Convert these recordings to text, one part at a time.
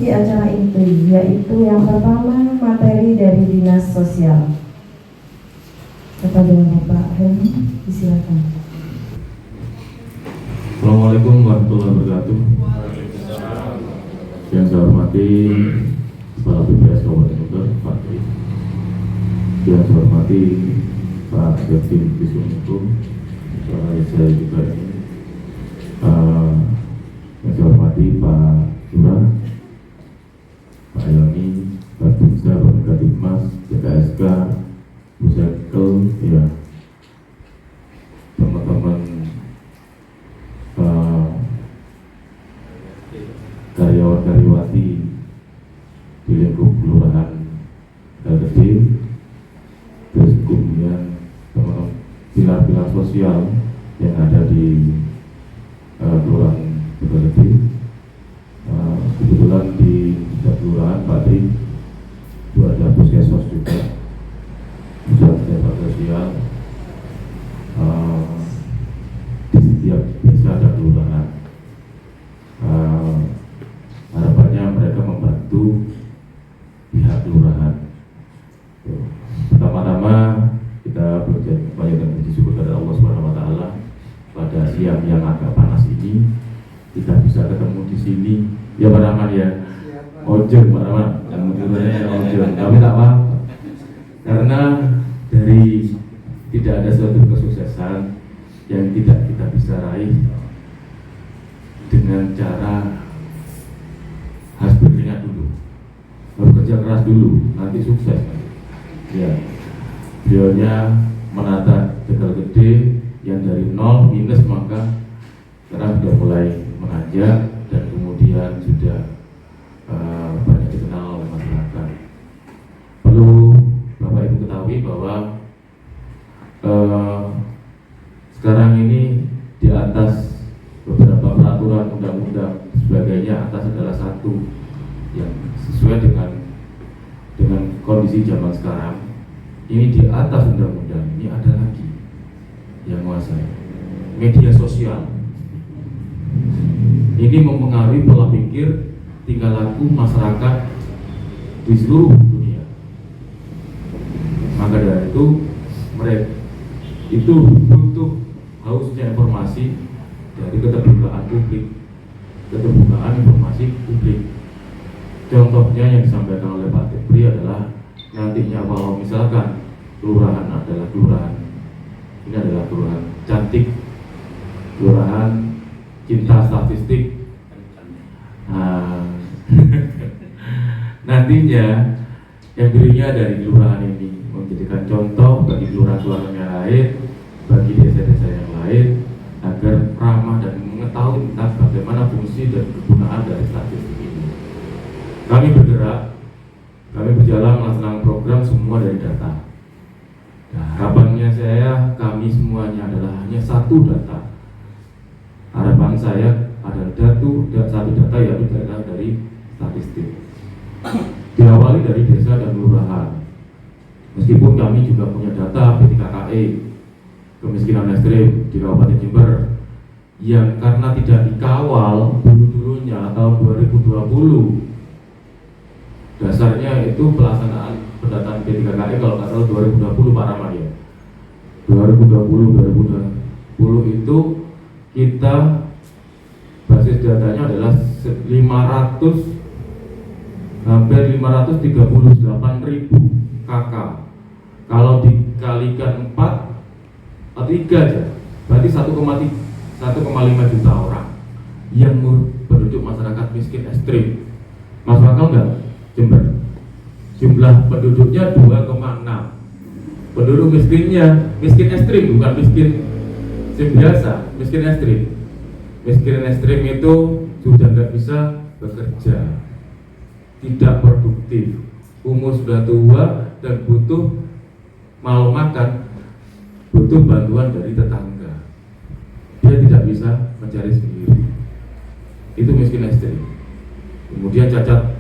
mengisi acara itu, yaitu yang pertama materi dari Dinas Sosial. Kepada Bapak Helmi, silakan. Assalamualaikum warahmatullahi wabarakatuh. Yang saya hormati Kepala BPS Kabupaten Sunter, Pak Tri. Yang saya hormati Pak Direktur Hukum, saya juga ini. Yang saya hormati Pak Lurah, Pak Helmi, Pak Binsa, Pak Kadipmas, JKSK, Bu Sekel, ya, teman-teman karyawan-karyawati di lingkup kelurahan Gede, terus kemudian teman-teman pilar-pilar sosial yang ada di kelurahan Gede. Kebetulan di kelurahan Pak Tri itu ada puskesmas juga, pusat sosial. Di setiap desa ada kelurahan. Harapannya mereka membantu pihak kelurahan. Pertama-tama kita berbanyak puji syukur kepada Allah Subhanahu Wa Taala pada siang yang agak panas ini kita bisa ketemu di sini. Ya Pak Rahman ya, ojek Pak Rahman, yang mudurnya ojek. Tapi tak apa, karena dari tidak ada suatu kesuksesan yang tidak kita bisa raih dengan cara harus berkeringat dulu, harus kerja keras dulu, nanti sukses. Ya, beliaunya menata Tegal Gede yang dari nol minus, maka sekarang sudah mulai menanjak dan kemudian sudah banyak dikenal oleh masyarakat. Perlu Bapak Ibu ketahui bahwa sekarang ini di atas beberapa peraturan undang-undang sebagainya, atas adalah satu yang sesuai dengan kondisi zaman sekarang. Ini di atas undang-undang ini ada lagi yang menguasai media sosial. Ini mempengaruhi pola pikir, tingkah laku masyarakat di seluruh dunia. Maka dari itu mereka itu butuh hausnya informasi dari keterbukaan publik, keterbukaan informasi publik. Contohnya yang disampaikan oleh Pak Tepri adalah nantinya kalau misalkan kelurahan adalah kelurahan, ini adalah kelurahan cantik, kelurahan cinta statistik. Nantinya yang dirinya dari kelurahan ini menjadikan contoh bagi kelurahan-kelurahan yang lain, bagi desa-desa yang lain, agar ramah dan mengetahui tentang bagaimana fungsi dan kegunaan dari statistik ini. Kami bergerak, kami berjalan melaksanakan program semua dari data. Nah, harapannya saya, kami semuanya adalah hanya satu data. Harapan saya adalah satu data, yaitu data dari statistik. Diawali dari desa dan kelurahan. Meskipun kami juga punya data P3KE, kemiskinan ekstrim di Kabupaten Jember, yang karena tidak dikawal dulu-dulunya tahun 2020, dasarnya itu pelaksanaan pendataan P3KE kalau nggak salah 2020 Pak Rahman ya. 2020 itu kita basis datanya adalah hampir 538.000 KK. Kalau dikalikan 4 atau 3 aja, berarti 1,5 juta orang yang penduduk masyarakat miskin ekstrim. Masuk akal nggak? Jember jumlah penduduknya 2,6. Penduduk miskinnya miskin ekstrim, bukan miskin biasa, miskin ekstrim. Miskin ekstrim itu sudah nggak bisa bekerja, tidak produktif, umur sudah tua dan butuh mau makan, butuh bantuan dari tetangga. Dia tidak bisa mencari sendiri. Itu miskin ekstrim. Kemudian cacat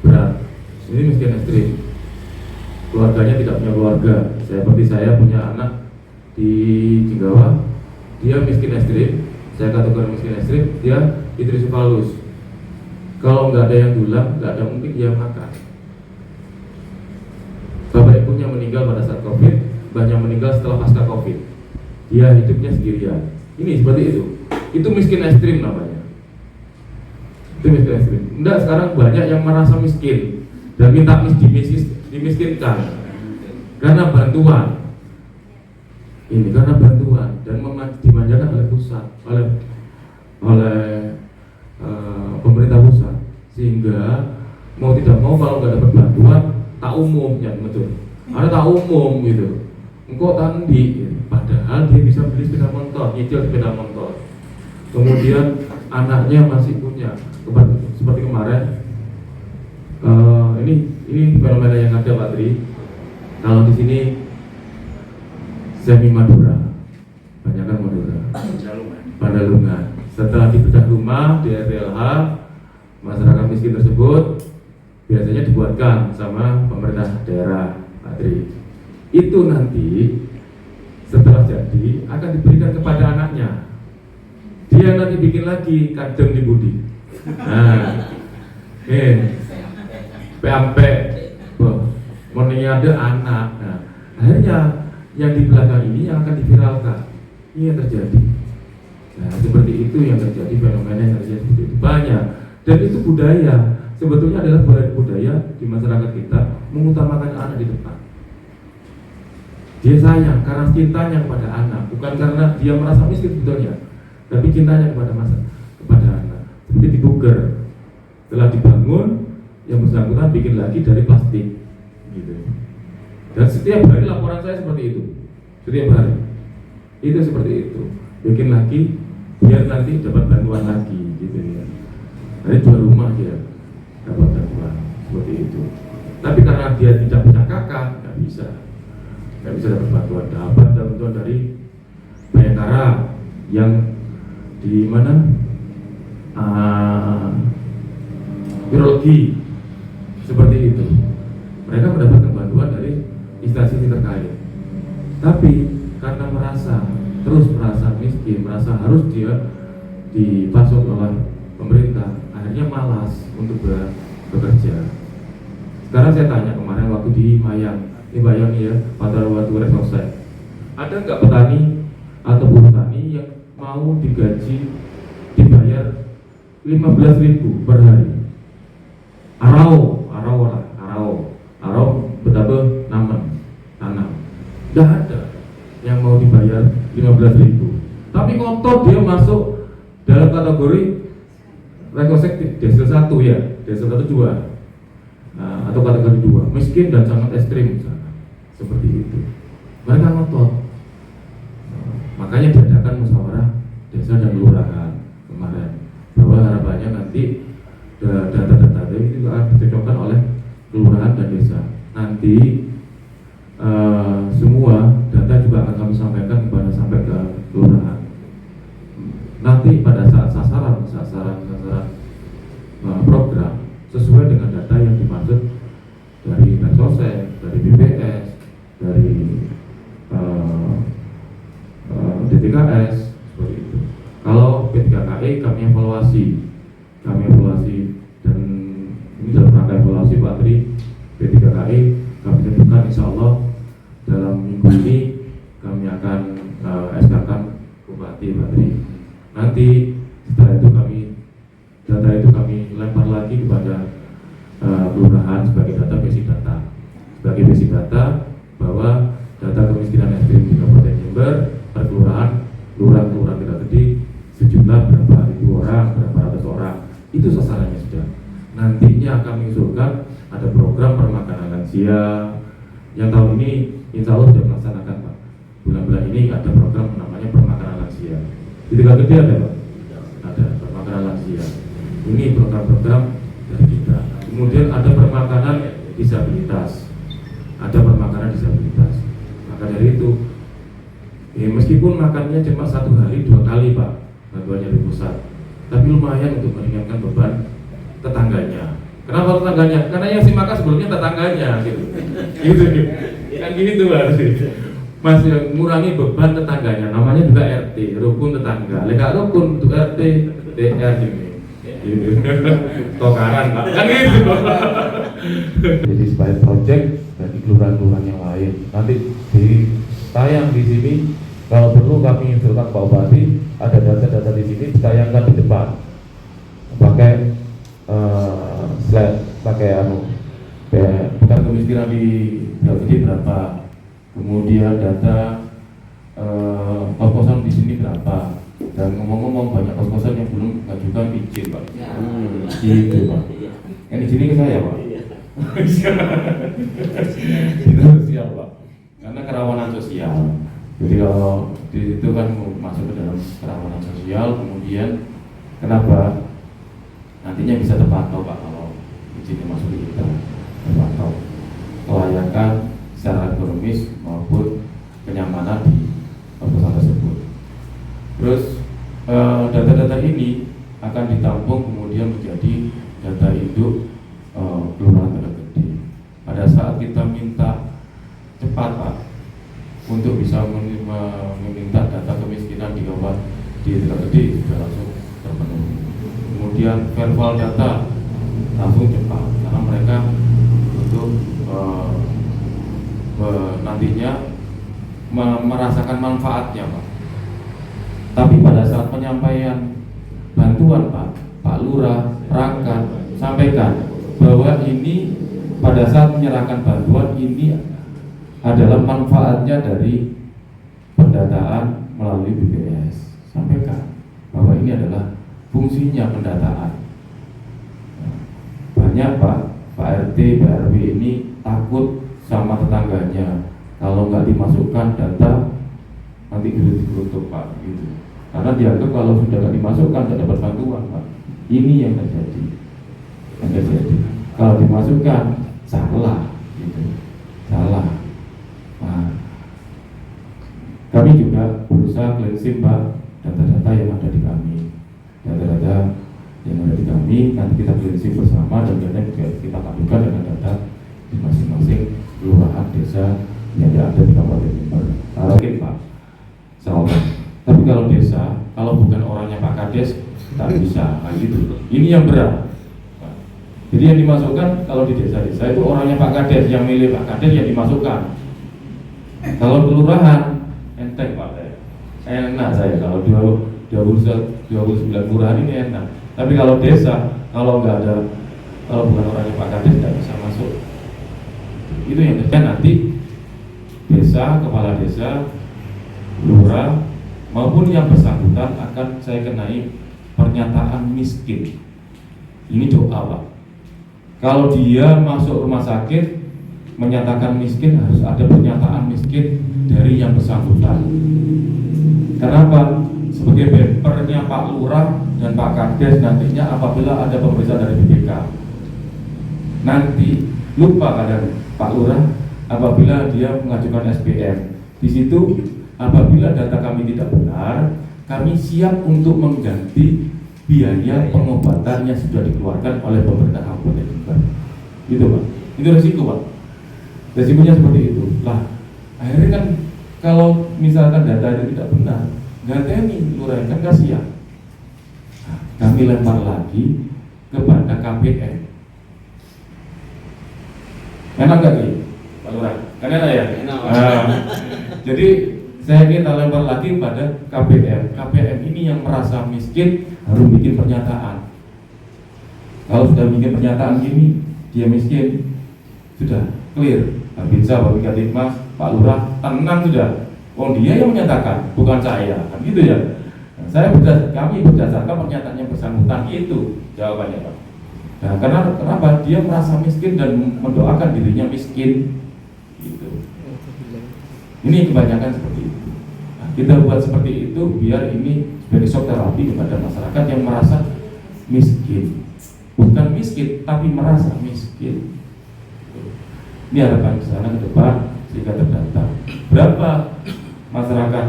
berat, ini miskin ekstrim. Keluarganya tidak punya keluarga. Seperti saya punya anak di Jinggawa, dia miskin ekstrim. Saya kategori miskin ekstrim, dia hidrosefalus. Kalau nggak ada yang dulang, nggak ada mungkin dia makan. Bapak ibunya meninggal pada saat COVID, banyak meninggal setelah pasca COVID. Dia hidupnya sendirian. Ini seperti itu. Itu miskin ekstrim namanya. Itu miskin ekstrim. Enggak, sekarang banyak yang merasa miskin dan minta dimiskinkan karena bantuan. Ini karena bantuan dan dimanjakan oleh pusat, oleh pemerintah pusat, sehingga mau tidak mau kalau nggak dapat bantuan tak umum ya betul. Ada tak umum gitu. Engkau tandi, gitu. Padahal dia bisa beli sepeda motor, nyicil sepeda motor. Kemudian anaknya masih punya, seperti kemarin. Ini fenomena yang ada Pak Tri. Kalau di sini semi Madura, banyak kan Madura, Pandalungan. Setelah dibedah rumah di RPLH, masyarakat miskin tersebut biasanya dibuatkan sama pemerintah daerah, Pak Tri. Itu nanti setelah jadi akan diberikan kepada anaknya. Dia nanti bikin lagi kadang di budi. Nah, PMP, ada anak. Nah, akhirnya yang di belakang ini yang akan diviralkan. Ini yang terjadi. Nah, seperti itu yang terjadi, fenomena yang terjadi seperti itu banyak. Dan itu budaya. Sebetulnya adalah budaya di masyarakat kita mengutamakan anak di depan. Dia sayang karena cintanya kepada anak, bukan karena dia merasa miskin sebetulnya, tapi cintanya kepada anak. Seperti di Buger, setelah dibangun, yang bersangkutan bikin lagi dari plastik, gitu. Dan setiap hari laporan saya seperti itu, setiap hari itu seperti itu, bikin lagi biar nanti dapat bantuan lagi, gitu ya. Dari 2 rumah dia dapat bantuan seperti itu. Tapi karena dia tidak punya kakak, nggak bisa dapat bantuan. Dapat bantuan dari Bayangkara yang di mana urologi seperti itu. Mereka mendapatkan bantuan dari instansi terkait. Tapi karena terus merasa miskin, merasa harus dia dipasok oleh pemerintah, akhirnya malas untuk bekerja. Sekarang saya tanya kemarin waktu di Mayang, ini Bayang ya, Watu Resosek, ada nggak petani atau buruh tani yang mau digaji dibayar 15.000 per hari? Arau betapa tanam. Nggak ada yang mau dibayar 15.000. Tapi kotor dia masuk dalam kategori Rekosek Desel 1 ya, Desel 1 2. Nah, atau kategori 2, miskin dan sangat ekstrim misalnya. Seperti itu. Mereka ngotot. Makanya diadakan musyawarah desa dan kelurahan kemarin, bahwa harapannya nanti data-data itu akan dicocokkan oleh kelurahan dan desa. Nanti semua data juga akan kami sampaikan sampai ke kelurahan. Nanti pada saat sasaran program sesuai dengan data yang dimaksud dari Persosek, dari BPS, dari DTKS, seperti itu. Kalau P3KI kami evaluasi dan ini dalam rangka evaluasi Pak Tri, P3KI kami tentukan insya Allah dalam minggu ini kami akan SK-kan Bupati Pak Tri. Nanti setelah itu data itu kami lempar lagi kepada kelurahan sebagai data basic data bahwa data kemiskinan ekstrim di Kabupaten Jember per kelurahan kita tadi sejumlah berapa ribu orang, berapa ratus orang, itu sasarannya sudah. Nantinya kami usulkan ada program permakanan lansia yang tahun ini insya Allah sudah melaksanakan Pak. Bulan-bulan ini ada program namanya permakanan lansia. Di Tegal Gede ada Pak? Ada permakanan lansia. Ini program-program dari kita. Kemudian ada permakanan disabilitas. Maka dari itu, meskipun makannya cuma 1 hari 2 kali Pak, bantuannya dari pusat, tapi lumayan untuk meringankan beban tetangganya. Kenapa tetangganya? Karena yang si makan sebelumnya tetangganya, gitu. Kan gitu harus. Masih mengurangi beban tetangganya. Namanya juga RT, rukun tetangga. Leka rukun untuk RT, TR ini. gitu. Tokaran Pak, kan gitu. Jadi sebagai project dari kelurahan-kelurahan yang lain nanti ditayang di sini. Kalau perlu kami usulkan Pak Bupati, ada data-data di sini ditayangkan di depan pakai slide, pakai bukan kemiskinan di Bukit berapa, kemudian data kos-kosan di sini berapa, dan ngomong-ngomong banyak kos-kosan yang belum mengajukan izin Pak. Gitu Pak. Yang di sini ke saya Pak. Itu sosial Pak. Karena kerawanan sosial. Jadi kalau itu kan masuk ke dalam kerawanan sosial, kemudian kenapa nantinya bisa terpantau Pak kalau izinnya masuk di kita, terpantau kelayakan secara ekonomis maupun kenyamanan di kos-kosan tersebut. Terus data-data ini akan ditampung kemudian menjadi data induk kelurahan Tegal Gede. Pada saat kita minta cepat Pak untuk bisa meminta data kemiskinan di Tegal Gede sudah langsung terpenuhi. Kemudian verbal data langsung cepat karena mereka untuk nantinya merasakan manfaatnya Pak. Tapi pada saat penyampaian bantuan Pak Lurah, Perangkat sampaikan bahwa ini pada saat menyerahkan bantuan ini adalah manfaatnya dari pendataan melalui BPS. Sampaikan bahwa ini adalah fungsinya pendataan. Banyak Pak RT, Pak RW ini takut sama tetangganya kalau nggak dimasukkan data nanti gerutuk Pak gitu. Karena dianggap kalau sudah nggak dimasukkan tidak dapat bantuan Pak. Ini yang terjadi. Kalau dimasukkan salah gitu. Salah. Nah, kami juga berusaha cleansing Pak data-data yang ada di kami. Data-data yang ada di kami nanti kita cleansing bersama dan kita padukan dengan data di masing-masing kelurahan desa yang ada di Kabupaten Jember. Mungkin Pak, sahabat. Tapi kalau desa, kalau bukan orangnya Pak Kades, tak bisa, kayak gitu. Ini yang berat. Jadi yang dimasukkan kalau di desa-desa itu orangnya Pak Kades, yang milih Pak Kades yang dimasukkan. Kalau kelurahan, enteng Pak, enak saya kalau 29 kelurahan ini enak. Tapi kalau desa, kalau nggak ada, kalau bukan orangnya Pak Kades tidak bisa masuk. Itu yang terjadi nanti desa, kepala desa, lurah maupun yang bersangkutan akan saya kenai pernyataan miskin. Ini doa Pak. Kalau dia masuk rumah sakit menyatakan miskin harus ada pernyataan miskin dari yang bersangkutan. Kenapa? Sebagai bempernya Pak Lurah dan Pak Kades nantinya apabila ada pemeriksaan dari BPK. Nanti lupa kadang Pak Lurah apabila dia mengajukan SPM. Di situ apabila data kami tidak benar, kami siap untuk mengganti biaya pengobatan yang sudah dikeluarkan oleh pemerintah Kabupaten Jember. Gitu Pak. Itu resiko Pak. Resikonya seperti itu. Lah, akhirnya kan kalau misalkan data itu tidak benar, ganteni lurah kan kasihan. Nah, kami lempar lagi kepada KPM. Enak nggak nih, Pak Lurah? Kan enak ya? Enak. Jadi saya kita lempar lagi pada KPM. KPM ini yang merasa miskin harus bikin pernyataan. Kalau sudah bikin pernyataan gini, dia miskin, sudah clear. Pak Binsa, Pak Bikatipmas, Pak Lurah, tenang sudah. Oh dia yang menyatakan, bukan saya, kan gitu ya. Nah, kami berdasarkan pernyataan yang bersangkutan itu jawabannya Pak. Nah, kenapa dia merasa miskin dan mendoakan dirinya miskin, gitu. Ini kebanyakan seperti itu. Nah, kita buat seperti itu biar ini sebagai shock terapi kepada masyarakat yang merasa miskin, bukan miskin tapi merasa miskin. Ini harapan ke sana ke depan sehingga terdata berapa masyarakat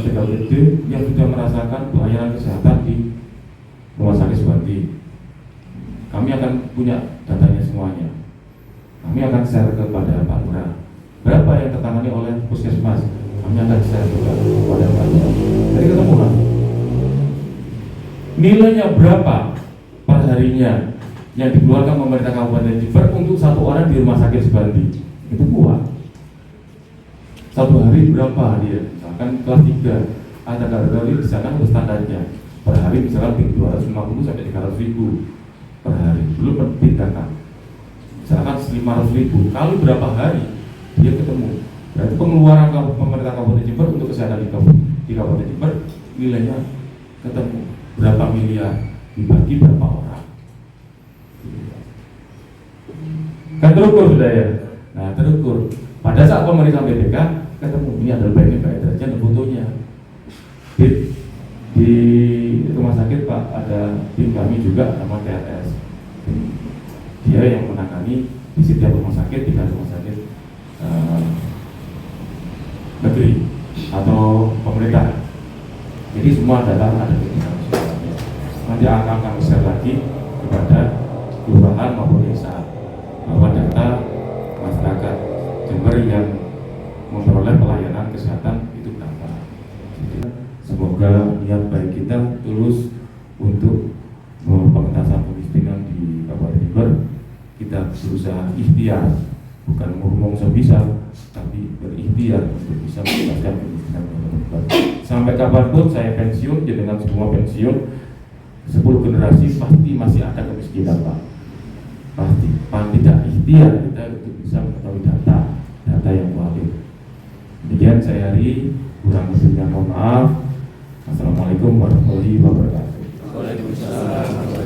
Tegal Gede yang sudah merasakan pelayanan kesehatan di Rumah Sakit Suwanti. Kami akan punya datanya semuanya. Kami akan share kepada Pak Lurah. Berapa yang tertangani oleh puskesmas? Kami akan share juga kepada Pak Lurah. Jadi ketemu kan? nilainya berapa per harinya yang dikeluarkan pemerintah Kabupaten Jember untuk satu orang di rumah sakit Subandi, itu kuat. Satu hari berapa dia? Misalkan kelas 3 ada kategori di sana untuk standarnya per hari misalkan 250 sampai 300 ribu per hari, belum tindakan. Misalkan 500 ribu, kali berapa hari dia ketemu. Berarti pengeluaran pemerintah Kabupaten Jember untuk kesehatan di Kabupaten Jember nilainya ketemu berapa miliar dibagi berapa orang. Kan terukur sudah ya. Nah terukur. Pada saat pemeriksaan BPK ketemu ini adalah baiknya Pak Eda, ada fotonya. Di rumah sakit Pak ada tim kami juga nama TRS. Dia yang menangani di setiap rumah sakit, di rumah sakit negeri atau pemerintah. Jadi semua data ada di dalam sistemnya. Nanti akan kami share lagi kepada kelurahan maupun desa bahwa data masyarakat Jember yang memperoleh pelayanan kesehatan itu berapa. Jadi, semoga niat baik kita tulus untuk pengentasan kemiskinan di Kabupaten Jember. Kita berusaha ikhtiar, bukan ngomong sebisa, tapi berikhtiar untuk bisa menuntaskan kemiskinan Kabupaten Jember. Sampai kapanpun saya pensiun, dengan semua pensiun, 10 generasi pasti masih ada kemiskinan Pak. Pasti, tidak ikhtiar kita untuk bisa mengetahui data yang valid. Demikian saya hari, kurang lebihnya mohon maaf. Assalamualaikum warahmatullahi wabarakatuh. Waalaikumsalam.